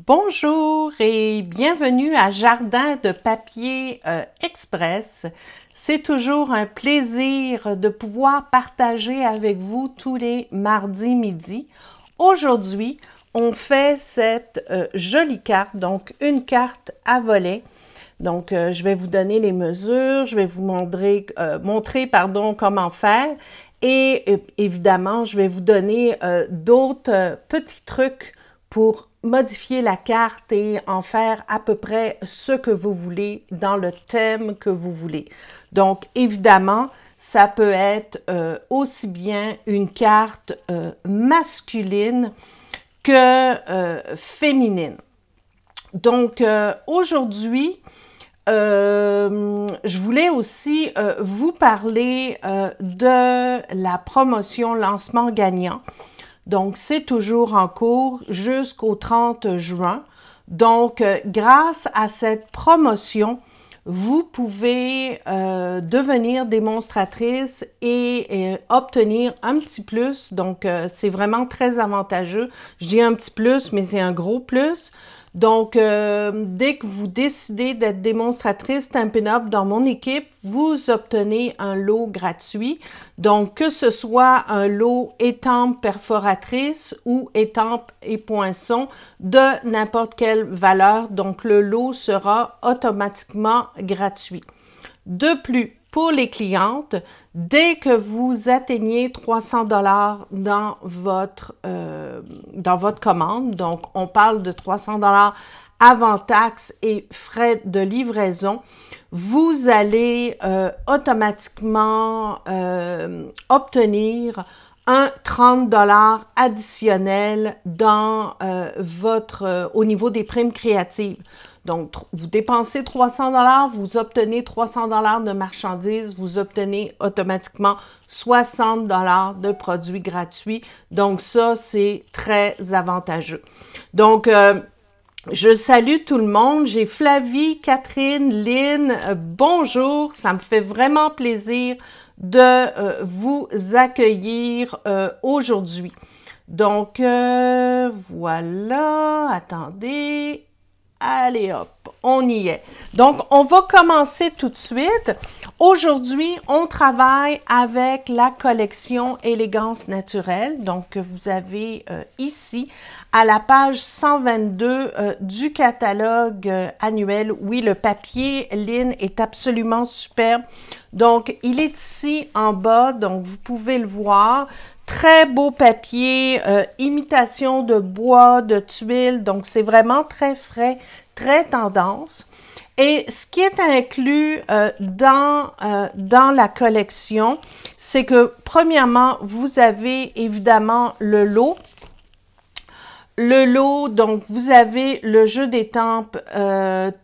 Bonjour et bienvenue à Jardin de papier express. C'est toujours un plaisir de pouvoir partager avec vous tous les mardis midi. Aujourd'hui, on fait cette jolie carte, donc une carte à volets. Donc, je vais vous donner les mesures, je vais vous montrer comment faire et évidemment, je vais vous donner d'autres petits trucs pour modifier la carte et en faire à peu près ce que vous voulez dans le thème que vous voulez. Donc, évidemment, ça peut être aussi bien une carte masculine que féminine. Donc, aujourd'hui, je voulais aussi vous parler de la promotion lancement gagnant. Donc, c'est toujours en cours jusqu'au 30 juin. Donc, grâce à cette promotion, vous pouvez devenir démonstratrice et obtenir un petit plus. Donc, c'est vraiment très avantageux. Je dis un petit plus, mais c'est un gros plus. Donc, dès que vous décidez d'être démonstratrice Stampin' Up! Dans mon équipe, vous obtenez un lot gratuit. Donc, que ce soit un lot étampe perforatrice ou étampe et poinçon de n'importe quelle valeur. Donc, le lot sera automatiquement gratuit. De plus, pour les clientes, dès que vous atteignez 300 $ dans votre commande, donc on parle de 300 $ avant taxes et frais de livraison, vous allez automatiquement obtenir un 30 $ additionnel dans au niveau des primes créatives. Donc, vous dépensez 300 $, vous obtenez 300 $ de marchandises, vous obtenez automatiquement 60 $ de produits gratuits. Donc, ça, c'est très avantageux. Donc, je salue tout le monde. J'ai Flavie, Catherine, Lynn. Bonjour, ça me fait vraiment plaisir de vous accueillir aujourd'hui. Donc, voilà, attendez. Allez hop, on y est. Donc, on va commencer tout de suite. Aujourd'hui, on travaille avec la collection Élégance naturelle. Donc, vous avez ici, à la page 122 du catalogue annuel. Oui, le papier Lynn est absolument superbe. Donc, il est ici en bas, donc vous pouvez le voir. Très beau papier, imitation de bois, de tuiles, donc c'est vraiment très frais, très tendance. Et ce qui est inclus dans la collection, c'est que premièrement, vous avez évidemment le lot. Le lot, donc vous avez le jeu d'étampes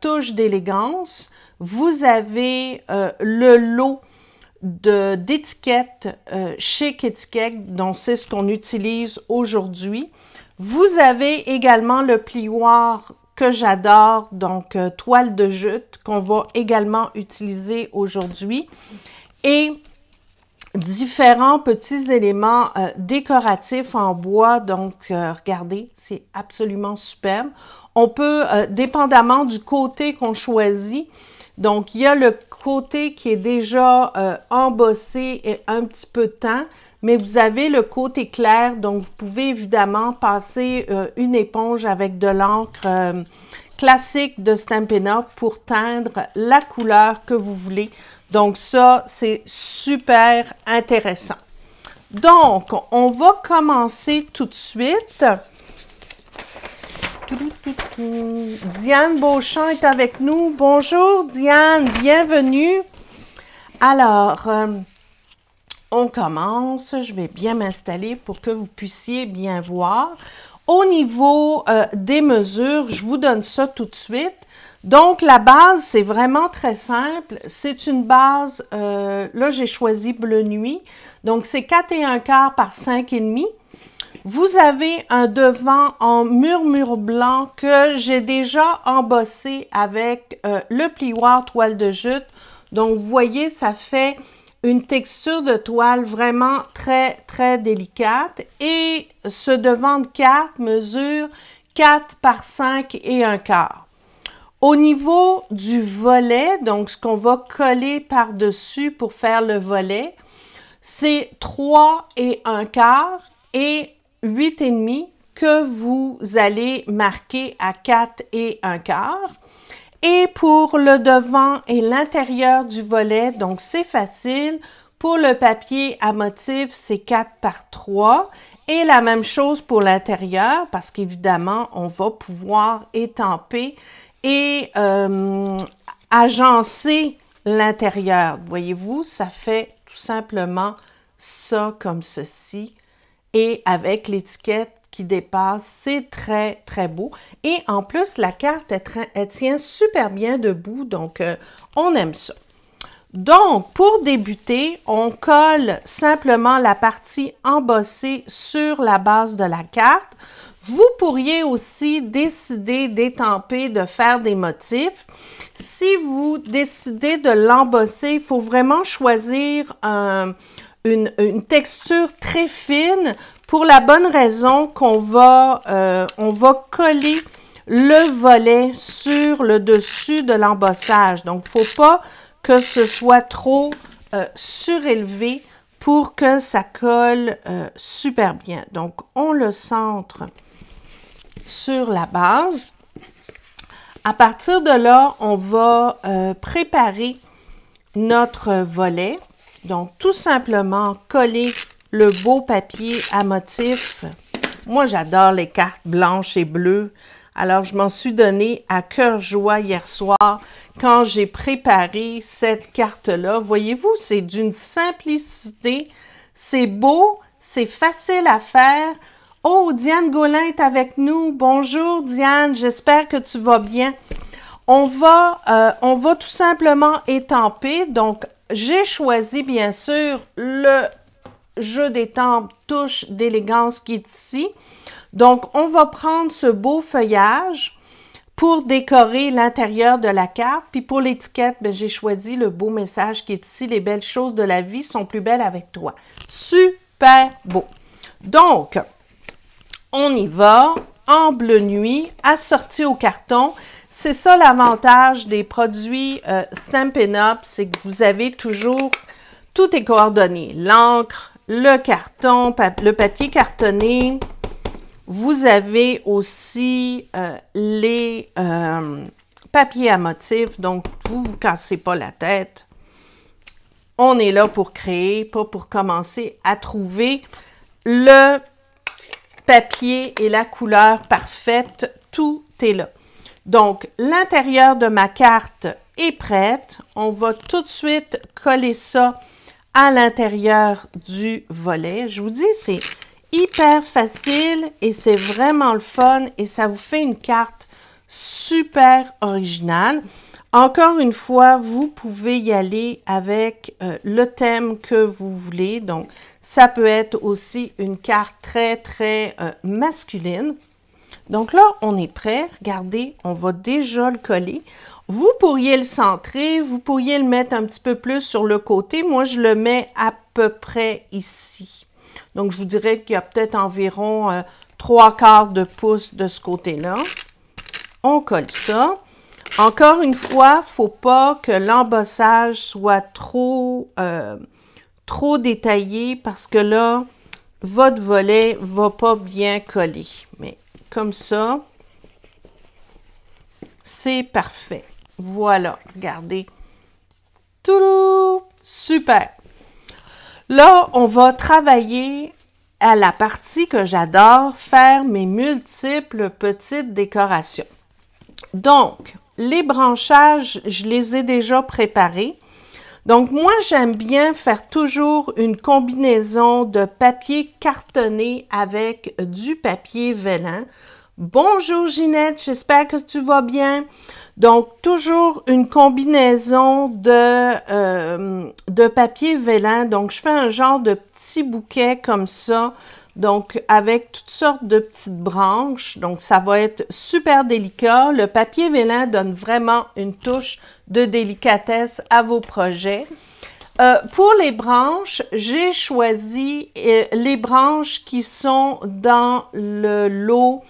touche d'élégance. Vous avez le lot d'étiquettes Chic Étiquette, donc c'est ce qu'on utilise aujourd'hui. Vous avez également le plioir que j'adore, donc toile de jute, qu'on va également utiliser aujourd'hui. Et différents petits éléments décoratifs en bois, donc regardez, c'est absolument superbe. On peut, dépendamment du côté qu'on choisit, donc il y a le côté qui est déjà embossé et un petit peu teint, mais vous avez le côté clair, donc vous pouvez évidemment passer une éponge avec de l'encre classique de Stampin' Up! Pour teindre la couleur que vous voulez. Donc ça, c'est super intéressant. Donc, on va commencer tout de suite. Diane Beauchamp est avec nous. Bonjour Diane, bienvenue. Alors, on commence. Je vais bien m'installer pour que vous puissiez bien voir. Au niveau des mesures, je vous donne ça tout de suite. Donc, la base, c'est vraiment très simple. C'est une base, là, j'ai choisi bleu nuit. Donc, c'est 4,25 par 5,5. Vous avez un devant en murmure blanc que j'ai déjà embossé avec le plioir toile de jute. Donc, vous voyez, ça fait une texture de toile vraiment très, très délicate. Et ce devant de carte mesure 4 par 5 et un quart. Au niveau du volet, donc ce qu'on va coller par-dessus pour faire le volet, c'est 3 et un quart et 8 et demi que vous allez marquer à 4 et un quart. Et pour le devant et l'intérieur du volet, donc c'est facile. Pour le papier à motif, c'est 4 par 3. Et la même chose pour l'intérieur, parce qu'évidemment, on va pouvoir étamper et agencer l'intérieur. Voyez-vous, ça fait tout simplement ça comme ceci. Et avec l'étiquette qui dépasse, c'est très, très beau. Et en plus, la carte, elle tient super bien debout, donc on aime ça. Donc, pour débuter, on colle simplement la partie embossée sur la base de la carte. Vous pourriez aussi décider d'étamper, de faire des motifs. Si vous décidez de l'embosser, il faut vraiment choisir une texture très fine pour la bonne raison qu'on va coller le volet sur le dessus de l'embossage. Donc, il ne faut pas que ce soit trop surélevé pour que ça colle super bien. Donc, on le centre sur la base. À partir de là, on va préparer notre volet. Donc, tout simplement coller le beau papier à motif. Moi, j'adore les cartes blanches et bleues. Alors, je m'en suis donné à cœur joie hier soir quand j'ai préparé cette carte-là. Voyez-vous, c'est d'une simplicité. C'est beau, c'est facile à faire. Oh, Diane Gaulin est avec nous. Bonjour, Diane. J'espère que tu vas bien. On va tout simplement étamper. Donc, j'ai choisi, bien sûr, le jeu d'étampe touche d'élégance qui est ici. Donc, on va prendre ce beau feuillage pour décorer l'intérieur de la carte. Puis pour l'étiquette, j'ai choisi le beau message qui est ici. Les belles choses de la vie sont plus belles avec toi. Super beau. Donc, on y va en bleu nuit, assorti au carton. C'est ça l'avantage des produits Stampin' Up, c'est que vous avez toujours, tout est coordonné. L'encre, le carton, le papier cartonné. Vous avez aussi les papiers à motif, donc vous ne vous cassez pas la tête. On est là pour créer, pas pour commencer à trouver le papier et la couleur parfaite. Tout est là. Donc, l'intérieur de ma carte est prête. On va tout de suite coller ça à l'intérieur du volet. Je vous dis, c'est hyper facile et c'est vraiment le fun et ça vous fait une carte super originale. Encore une fois, vous pouvez y aller avec le thème que vous voulez. Donc, ça peut être aussi une carte très, très masculine. Donc là, on est prêt. Regardez, on va déjà le coller. Vous pourriez le centrer, vous pourriez le mettre un petit peu plus sur le côté. Moi, je le mets à peu près ici. Donc, je vous dirais qu'il y a peut-être environ 3/4 de pouce de ce côté-là. On colle ça. Encore une fois, il ne faut pas que l'embossage soit trop détaillé parce que là, votre volet ne va pas bien coller. Mais comme ça, c'est parfait. Voilà, regardez. Toulou! Super! Là, on va travailler à la partie que j'adore, faire mes multiples petites décorations. Donc, les branchages, je les ai déjà préparés. Donc, moi, j'aime bien faire toujours une combinaison de papier cartonné avec du papier vélin. Bonjour Ginette, j'espère que tu vas bien. Donc, toujours une combinaison de papier vélin. Donc, je fais un genre de petit bouquet comme ça. Donc, avec toutes sortes de petites branches. Donc, ça va être super délicat. Le papier vélin donne vraiment une touche de délicatesse à vos projets. Pour les branches, j'ai choisi les branches qui sont dans le lot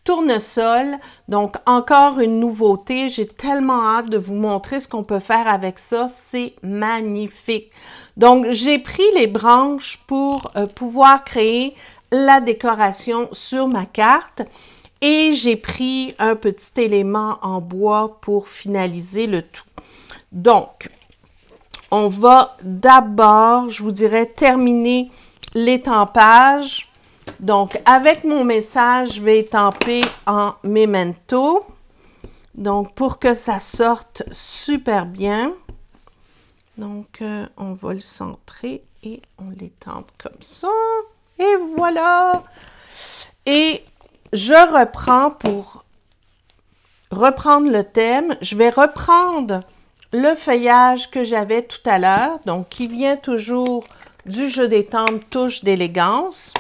tournesol. Donc, encore une nouveauté. J'ai tellement hâte de vous montrer ce qu'on peut faire avec ça. C'est magnifique. Donc, j'ai pris les branches pour pouvoir créer la décoration sur ma carte. Et j'ai pris un petit élément en bois pour finaliser le tout. Donc, on va d'abord, je vous dirais, terminer l'étampage. Donc, avec mon message, je vais étamper en memento. Donc, pour que ça sorte super bien. Donc, on va le centrer et on l'étampe comme ça. Et voilà! Et je reprends pour reprendre le thème. Je vais reprendre le feuillage que j'avais tout à l'heure, donc qui vient toujours du jeu d'étampes touche d'élégance.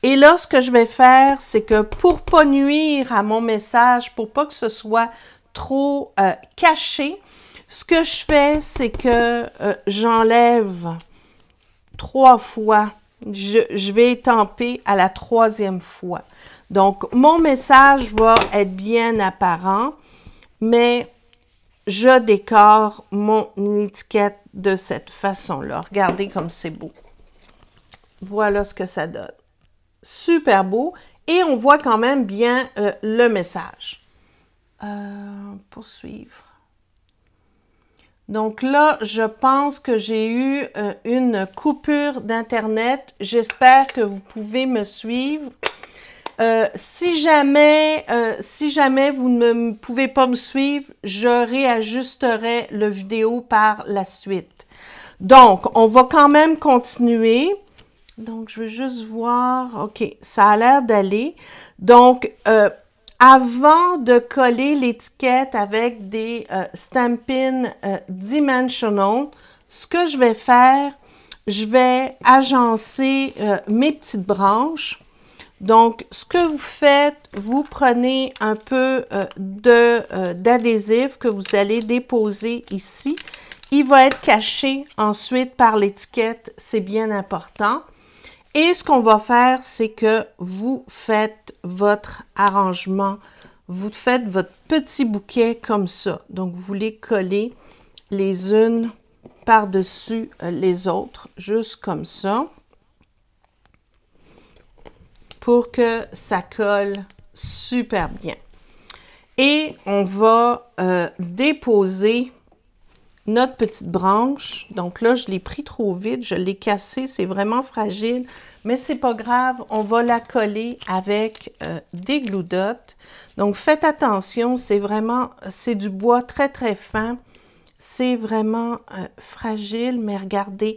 Et là, ce que je vais faire, c'est que pour pas nuire à mon message, pour pas que ce soit trop caché, ce que je fais, c'est que j'enlève 3 fois. Je vais étamper à la 3e fois. Donc, mon message va être bien apparent, mais je décore mon étiquette de cette façon-là. Regardez comme c'est beau. Voilà ce que ça donne. Super beau. Et on voit quand même bien le message. Poursuivre. Donc là, je pense que j'ai eu une coupure d'Internet. J'espère que vous pouvez me suivre. Si jamais vous ne pouvez pas me suivre, je réajusterai le vidéo par la suite. Donc, on va quand même continuer. Donc, je veux juste voir. OK, ça a l'air d'aller. Donc, avant de coller l'étiquette avec des Stampin' Dimensional, ce que je vais faire, je vais agencer mes petites branches. Donc, ce que vous faites, vous prenez un peu d'adhésif que vous allez déposer ici. Il va être caché ensuite par l'étiquette, c'est bien important. Et ce qu'on va faire, c'est que vous faites votre arrangement, vous faites votre petit bouquet comme ça. Donc, vous les collez les unes par-dessus les autres, juste comme ça, pour que ça colle super bien. Et on va déposer notre petite branche. Donc là, je l'ai pris trop vite, je l'ai cassé, c'est vraiment fragile, mais c'est pas grave, on va la coller avec des glue dots. Donc faites attention, c'est du bois très très fin, c'est vraiment fragile, mais regardez,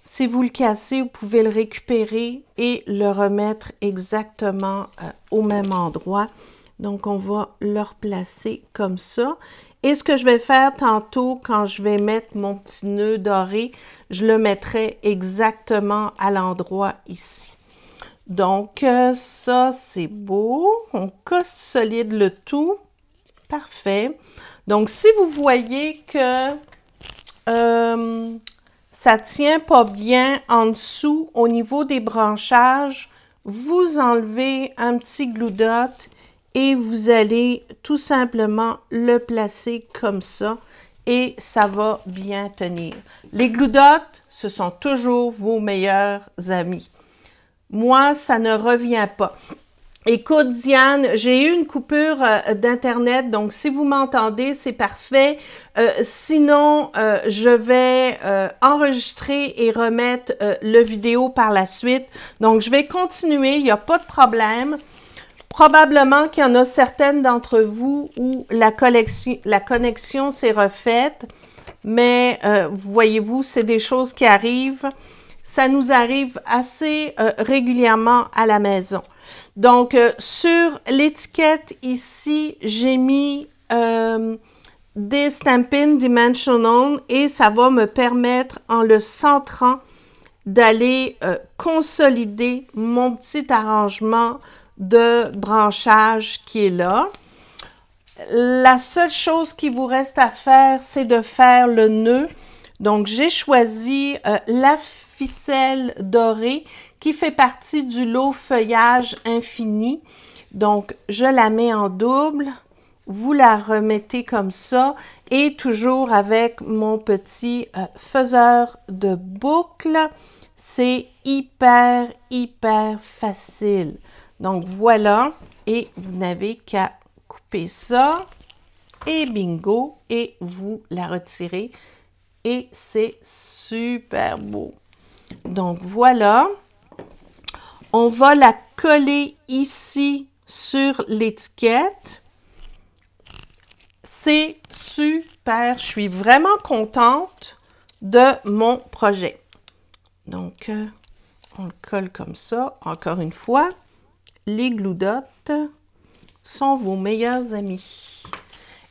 si vous le cassez, vous pouvez le récupérer et le remettre exactement au même endroit. Donc on va le replacer comme ça. Et ce que je vais faire tantôt, quand je vais mettre mon petit nœud doré, je le mettrai exactement à l'endroit ici. Donc, ça, c'est beau. On consolide le tout. Parfait. Donc, si vous voyez que ça ne tient pas bien en dessous au niveau des branchages, vous enlevez un petit glue dot et vous allez tout simplement le placer comme ça et ça va bien tenir. Les glue dots, ce sont toujours vos meilleurs amis. Moi, ça ne revient pas. Écoute, Diane, j'ai eu une coupure d'Internet, donc si vous m'entendez, c'est parfait. Sinon, je vais enregistrer et remettre le vidéo par la suite. Donc, je vais continuer, il n'y a pas de problème. Probablement qu'il y en a certaines d'entre vous où la connexion s'est refaite, mais voyez-vous, c'est des choses qui arrivent. Ça nous arrive assez régulièrement à la maison. Donc, sur l'étiquette ici, j'ai mis des Stampin' Dimensional et ça va me permettre, en le centrant, d'aller consolider mon petit arrangement de branchage qui est là. La seule chose qui vous reste à faire, c'est de faire le nœud. Donc, j'ai choisi la ficelle dorée qui fait partie du lot Feuillage Infini. Donc, je la mets en double. Vous la remettez comme ça et toujours avec mon petit faiseur de boucles. C'est hyper facile. Donc, voilà. Et vous n'avez qu'à couper ça. Et bingo. Et vous la retirez. Et c'est super beau. Donc, voilà. On va la coller ici sur l'étiquette. C'est super. Je suis vraiment contente de mon projet. Donc, on le colle comme ça. Encore une fois, les Glue Dots sont vos meilleurs amis.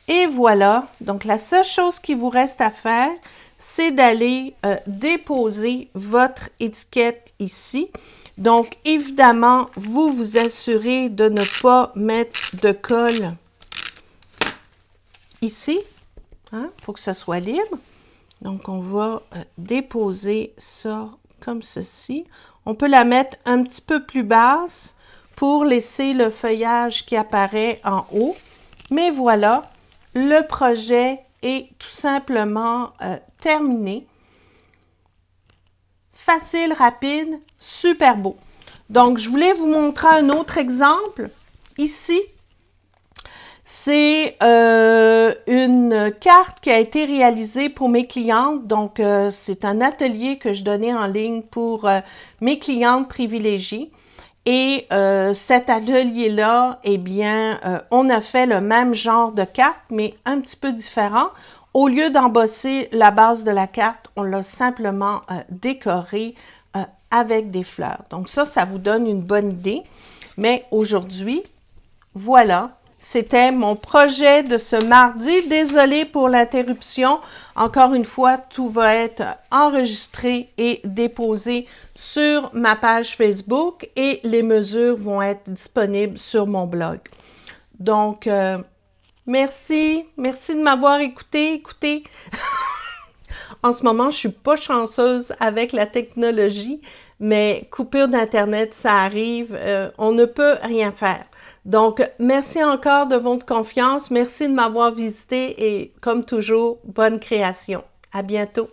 Et voilà. Donc, la seule chose qui vous reste à faire, c'est d'aller déposer votre étiquette ici. Donc, évidemment, vous vous assurez de ne pas mettre de colle ici. Il faut que ça soit libre. Donc, on va déposer ça comme ceci. On peut la mettre un petit peu plus basse pour laisser le feuillage qui apparaît en haut. Mais voilà, le projet est tout simplement terminé. Facile, rapide, super beau. Donc, je voulais vous montrer un autre exemple. Ici, c'est une carte qui a été réalisée pour mes clientes. Donc, c'est un atelier que je donnais en ligne pour mes clientes privilégiées. Et cet atelier-là, eh bien, on a fait le même genre de carte, mais un petit peu différent. Au lieu d'embosser la base de la carte, on l'a simplement décorée avec des fleurs. Donc ça vous donne une bonne idée. Mais aujourd'hui, voilà, c'était mon projet de ce mardi. Désolée pour l'interruption. Encore une fois, tout va être enregistré et déposé sur ma page Facebook et les mesures vont être disponibles sur mon blog. Donc, merci de m'avoir écouté. Écoutez, en ce moment, je suis pas chanceuse avec la technologie, mais coupure d'Internet, ça arrive, on ne peut rien faire. Donc, merci encore de votre confiance, merci de m'avoir visité et comme toujours, bonne création. À bientôt.